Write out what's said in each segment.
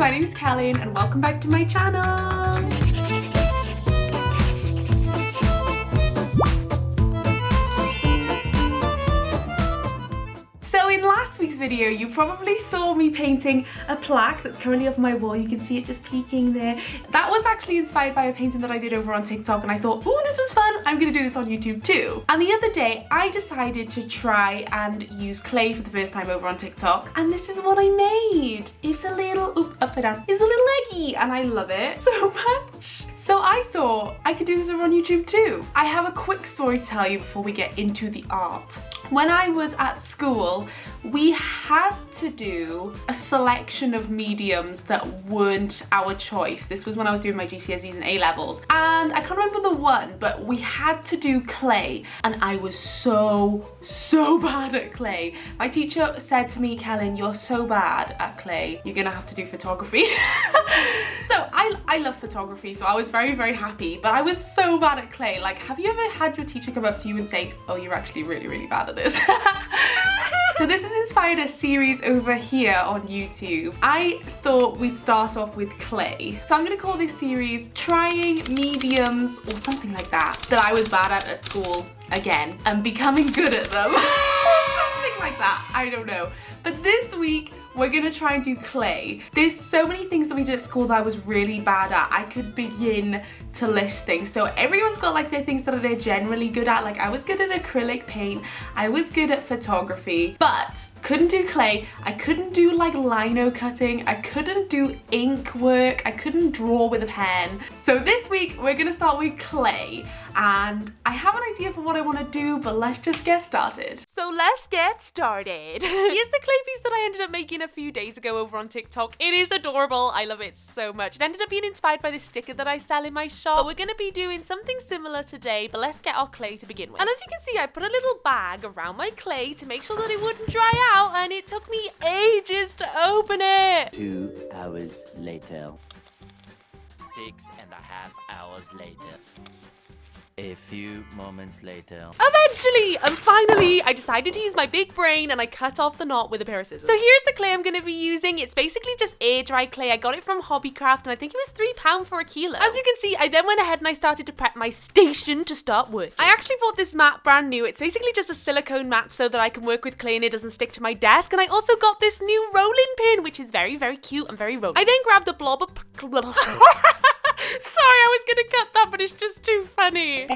my name is Celyn and welcome back to my channel. So in last week's video, you probably saw me painting a plaque that's currently up on my wall. You can see it just peeking there. That was actually inspired by a painting that I did over on TikTok, and I thought, oh, this was fun. I'm gonna do this on YouTube too. And the other day, I decided to try and use clay for the first time over on TikTok, and this is what I made. It's a little, oop, upside down. It's a little eggy, and I love it so much. So I thought I could do this over on YouTube too. I have a quick story to tell you before we get into the art. When I was at school, we had to do a selection of mediums that weren't our choice. This was when I was doing my GCSEs and A-levels. And I can't remember the one, but we had to do clay. And I was so bad at clay. My teacher said to me, Celyn, you're so bad at clay, you're gonna have to do photography. So I love photography, so I was very happy, but I was so bad at clay. Like, have you ever had your teacher come up to you and say, oh, you're actually really bad at this? So this has inspired a series over here on YouTube. I thought we'd start off with clay. So I'm gonna call this series Trying Mediums or something like that I was bad at school again and becoming good at them. Something like that, I don't know. But this week, we're gonna try and do clay. There's so many things that we did at school that I was really bad at. I could begin to list things. So everyone's got like their things that they're generally good at. Like I was good at acrylic paint, I was good at photography, but couldn't do clay. I couldn't do like lino cutting, I couldn't do ink work, I couldn't draw with a pen. So this week we're gonna start with clay. And I have an idea for what I want to do, but let's just get started. So let's get started. Here's the clay piece that I ended up making a few days ago over on TikTok. It is adorable. I love it so much. It ended up being inspired by this sticker that I sell in my shop. But we're going to be doing something similar today, but let's get our clay to begin with. And as you can see, I put a little bag around my clay to make sure that it wouldn't dry out, and it took me ages to open it. 2 hours later. 6.5 hours later. A few moments later. Eventually and finally, I decided to use my big brain and I cut off the knot with a pair of scissors. So here's the clay I'm going to be using. It's basically just air dry clay. I got it from Hobbycraft and I think it was £3 for a kilo. As you can see, I then went ahead and I started to prep my station to start working. I actually bought this mat brand new. It's basically just a silicone mat so that I can work with clay and it doesn't stick to my desk. And I also got this new rolling pin, which is very cute and very rolling. I then grabbed a blob of sorry, I was gonna cut that, but it's just too funny.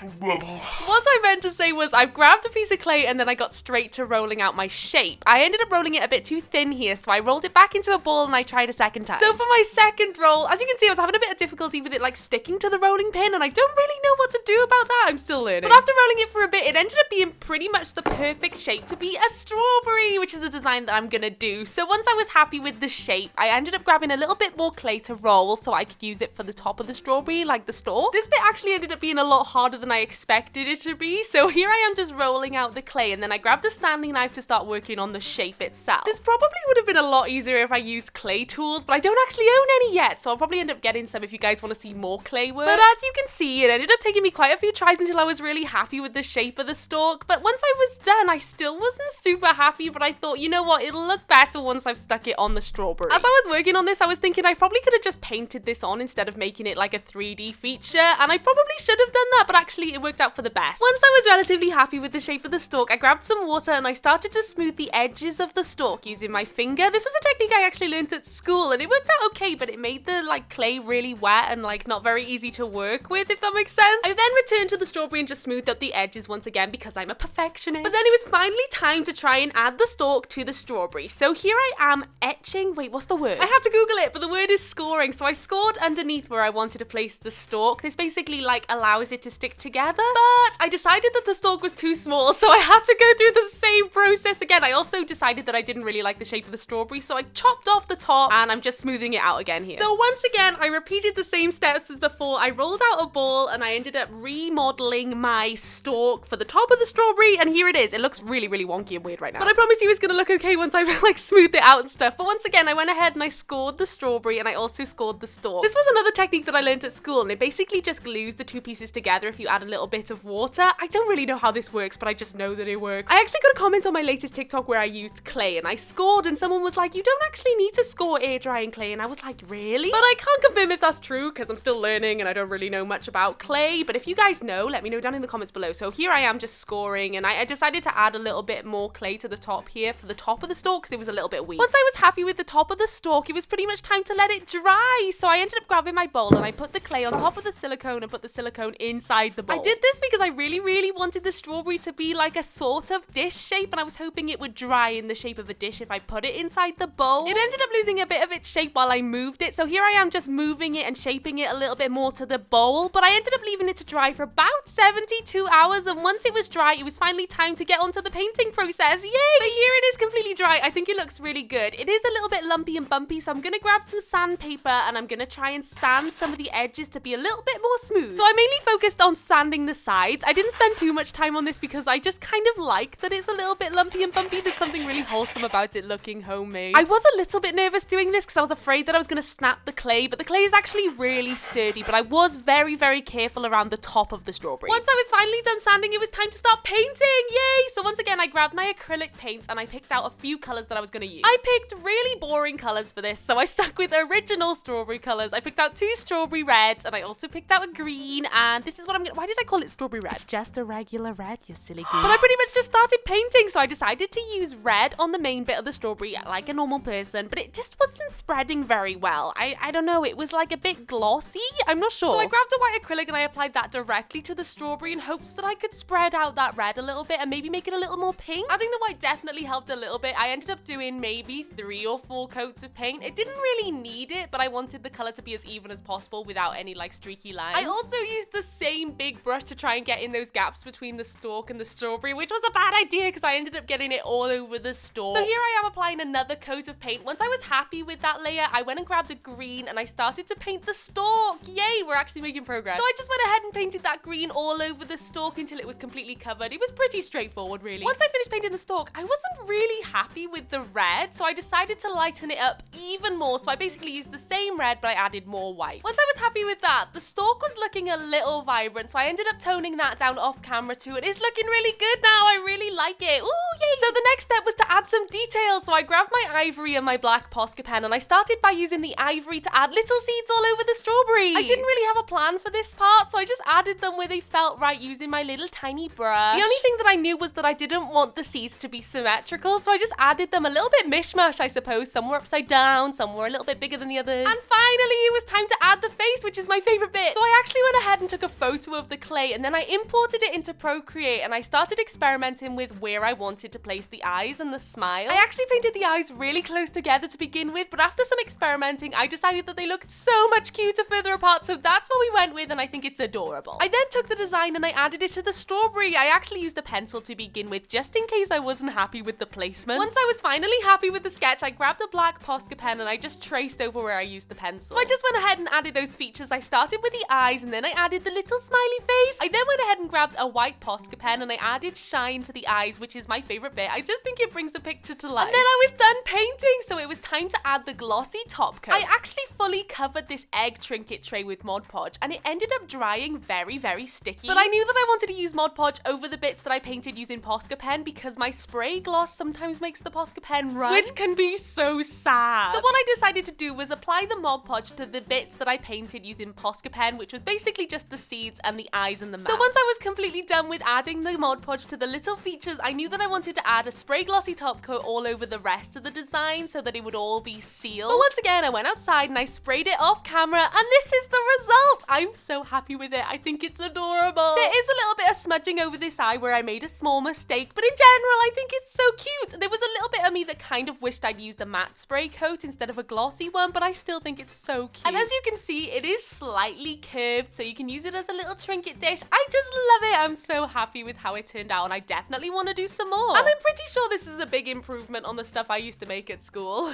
What I meant to say was I've grabbed a piece of clay and then I got straight to rolling out my shape. I ended up rolling it a bit too thin here, so I rolled it back into a ball and I tried a second time. So for my second roll, as you can see, I was having a bit of difficulty with it like sticking to the rolling pin, and I don't really know what to do about that. I'm still learning. But after rolling it for a bit, it ended up being pretty much the perfect shape to be a strawberry, which is the design that I'm gonna do. So once I was happy with the shape, I ended up grabbing a little bit more clay to roll so I could use it for the top of the strawberry, like the stalk. This bit actually ended up being a lot harder than I expected it to be, so here I am just rolling out the clay, and then I grabbed a standing knife to start working on the shape itself. This probably would have been a lot easier if I used clay tools, but I don't actually own any yet, so I'll probably end up getting some if you guys want to see more clay work. But as you can see, it ended up taking me quite a few tries until I was really happy with the shape of the stalk. But once I was done, I still wasn't super happy, but I thought, you know what, it'll look better once I've stuck it on the strawberry. As I was working on this, I was thinking I probably could have just painted this on instead of making it like a 3D feature, and I probably should have done that, but actually it worked out for the best. Once I was relatively happy with the shape of the stalk, I grabbed some water and I started to smooth the edges of the stalk using my finger. This was a technique I actually learned at school and it worked out okay, but it made the like clay really wet and like not very easy to work with, if that makes sense. I then returned to the strawberry and just smoothed up the edges once again because I'm a perfectionist. But then it was finally time to try and add the stalk to the strawberry. So here I am etching, wait, what's the word? I had to Google it, but the word is scoring. So I scored underneath where I wanted to place the stalk. This basically like allows it to stick together, but I decided that the stalk was too small, so I had to go through the same process again. I also decided that I didn't really like the shape of the strawberry, so I chopped off the top and I'm just smoothing it out again here. So once again, I repeated the same steps as before. I rolled out a ball and I ended up remodeling my stalk for the top of the strawberry, and here it is. It looks really wonky and weird right now, but I promise you it's gonna look okay once I like smooth it out and stuff. But once again, I went ahead and I scored the strawberry and I also scored the stalk. This was another technique that I learned at school, and it basically just glues the two pieces together if you add a little bit of water. I don't really know how this works, but I just know that it works. I actually got a comment on my latest TikTok where I used clay and I scored, and someone was like, you don't actually need to score air drying clay, and I was like, really? But I can't confirm if that's true because I'm still learning and I don't really know much about clay, but if you guys know, let me know down in the comments below. So here I am just scoring, and I decided to add a little bit more clay to the top here for the top of the stalk because it was a little bit weak. Once I was happy with the top of the stalk, it was pretty much time to let it dry. So I ended up grabbing my bowl and I put the clay on top of the silicone and put the silicone inside the bowl. I did this because I really wanted the strawberry to be like a sort of dish shape, and I was hoping it would dry in the shape of a dish if I put it inside the bowl. It ended up losing a bit of its shape while I moved it, so here I am just moving it and shaping it a little bit more to the bowl, but I ended up leaving it to dry for about 72 hours, and once it was dry, it was finally time to get onto the painting process. Yay! But here it is completely dry. I think it looks really good. It is a little bit lumpy and bumpy, so I'm gonna grab some sandpaper and I'm gonna try and sand some of the edges to be a little bit more smooth. So I mainly focused on sanding the sides. I didn't spend too much time on this because I just kind of like that it's a little bit lumpy and bumpy. There's something really wholesome about it looking homemade. I was a little bit nervous doing this because I was afraid that I was gonna snap the clay, but the clay is actually really sturdy, but I was very careful around the top of the strawberry. Once I was finally done sanding, it was time to start painting. Yay! So once again, I grabbed my acrylic paints and I picked out a few colors that I was gonna use. I picked really boring colors for this, so I stuck with original strawberry colors. I picked out 2 strawberry reds and I also picked out a green, and this is what I'm gonna— why did I call it strawberry red? It's just a regular red, you silly goose. But I pretty much just started painting, so I decided to use red on the main bit of the strawberry like a normal person, but it just wasn't spreading very well. I don't know, it was like a bit glossy. I'm not sure. So I grabbed a white acrylic and I applied that directly to the strawberry in hopes that I could spread out that red a little bit and maybe make it a little more pink. Adding the white definitely helped a little bit. I ended up doing maybe 3 or 4 coats of paint. It didn't really need it, but I wanted the color to be as even as possible without any like streaky lines. I also used the same big brush to try and get in those gaps between the stalk and the strawberry, which was a bad idea because I ended up getting it all over the stalk. So here I am applying another coat of paint. Once I was happy with that layer, I went and grabbed a green and I started to paint the stalk. Yay, we're actually making progress. So I just went ahead and painted that green all over the stalk until it was completely covered. It was pretty straightforward, really. Once I finished painting the stalk, I wasn't really happy with the red, so I decided to lighten it up even more. So I basically used the same red, but I added more white. Once I was happy with that, the stalk was looking a little vibrant, so I ended up toning that down off camera too. It is looking really good now. I really like it. Ooh, yay! So the next step was to add some details. So I grabbed my ivory and my black Posca pen, and I started by using the ivory to add little seeds all over the strawberry. I didn't really have a plan for this part, so I just added them where they felt right using my little tiny brush. The only thing that I knew was that I didn't want the seeds to be symmetrical, so I just added them a little bit mishmash, I suppose. Some were upside down, some were a little bit bigger than the others. And finally, it was time to add the face, which is my favorite bit. So I actually went ahead and took a photo of the clay, and then I imported it into Procreate, and I started experimenting with where I wanted to place the eyes and the smile. I actually painted the eyes really close together to begin with, but after some experimenting, I decided that they looked so much cuter further apart, so that's what we went with, and I think it's adorable. I then took the design and I added it to the strawberry. I actually used a pencil to begin with, just in case I wasn't happy with the placement. Once I was finally happy with the sketch, I grabbed a black Posca pen and I just traced over where I used the pencil. So I just went ahead and added those features. I started with the eyes and then I added the little smiley face. I then went ahead and grabbed a white Posca pen and I added shine to the eyes, which is my favorite bit. I just think it brings the picture to life. And then I was done painting, so it was time to add the glossy top coat. I actually fully covered this egg trinket tray with Mod Podge and it ended up drying very sticky. But I knew that I wanted to use Mod Podge over the bits that I painted using Posca pen because my spray gloss sometimes makes the Posca pen run, which can be so sad. So what I decided to do was apply the Mod Podge to the bits that I painted using Posca pen, which was basically just the seeds and the eyes and the mouth. So once I was completely done with adding the Mod Podge to the little features, I knew that I wanted to add a spray glossy top coat all over the rest of the design so that it would all be sealed. But once again, I went outside and I sprayed it off camera, and this is the result. I'm so happy with it. I think it's adorable. There is a little bit of smudging over this eye where I made a small mistake, but in general, I think it's so cute. There was a little bit of me that kind of wished I'd used a matte spray coat instead of a glossy one, but I still think it's so cute. And as you can see, it is slightly curved, so you can use it as a little trinket dish. I just love it. I'm so happy with how it turned out, and I definitely want to do some more. And I'm pretty sure this is a big improvement on the stuff I used to make at school.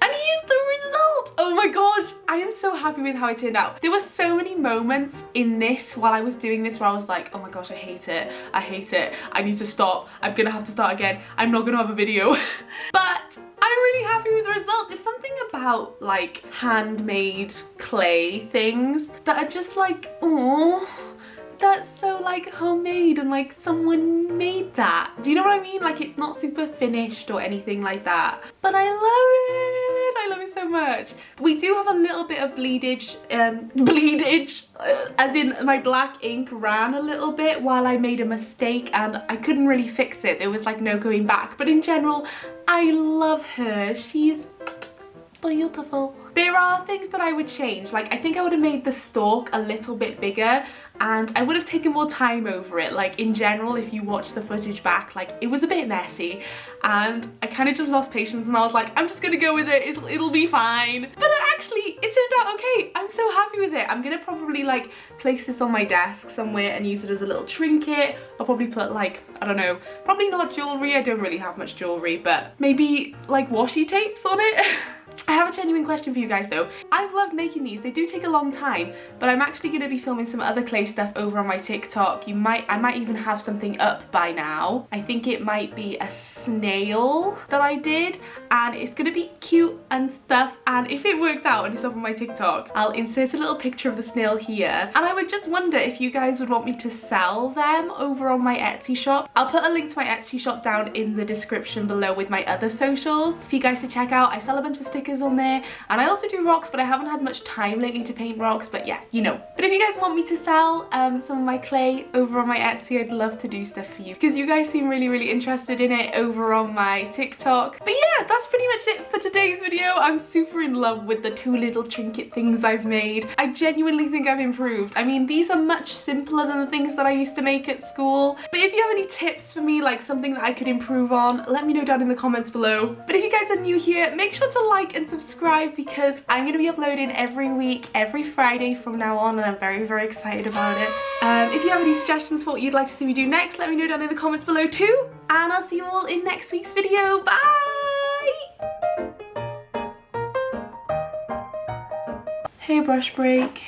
And here's the result! Oh my gosh, I am so happy with how it turned out. There were so many moments in this while I was doing this where I was like, oh my gosh, I hate it. I hate it. I need to stop. I'm gonna have to start again. I'm not gonna have a video. But I'm really happy with the result. There's something about like handmade clay things that are just like, oh, that's so like homemade and like someone made that. Do you know what I mean? Like it's not super finished or anything like that, but I love it. I love it so much. We do have a little bit of bleedage, as in my black ink ran a little bit while I made a mistake and I couldn't really fix it. There was like no going back, but in general, I love her. She's beautiful. There are things that I would change. Like I think I would have made the stalk a little bit bigger and I would have taken more time over it. Like in general, if you watch the footage back, like it was a bit messy and I kind of just lost patience and I was like, I'm just gonna go with it, it'll be fine. But actually it turned out okay. I'm so happy with it. I'm gonna probably like place this on my desk somewhere and use it as a little trinket. I'll probably put like, I don't know, probably not jewellery, I don't really have much jewellery, but maybe like washi tapes on it. I have a genuine question for you guys though. I've loved making these. They do take a long time, but I'm actually going to be filming some other clay stuff over on my TikTok. I might even have something up by now. I think it might be a snail that I did and it's going to be cute and stuff, and if it worked out and it's up on my TikTok, I'll insert a little picture of the snail here. And I would just wonder if you guys would want me to sell them over on my Etsy shop. I'll put a link to my Etsy shop down in the description below with my other socials for you guys to check out. I sell a bunch of stickers on there and I also do rocks, but I haven't had much time lately to paint rocks, but yeah, you know. But if you guys want me to sell some of my clay over on my Etsy, I'd love to do stuff for you because you guys seem really interested in it over on my TikTok. But yeah, that's pretty much it for today's video. I'm super in love with the two little trinket things I've made. I genuinely think I've improved. I mean, these are much simpler than the things that I used to make at school, but if you have any tips for me, like something that I could improve on, let me know down in the comments below. But if you guys are new here, make sure to like and subscribe because I'm going to be uploading every week, every Friday from now on, and I'm very excited about it. If you have any suggestions for what you'd like to see me do next, let me know down in the comments below too, and I'll see you all in next week's video. Bye! Hey, brush break.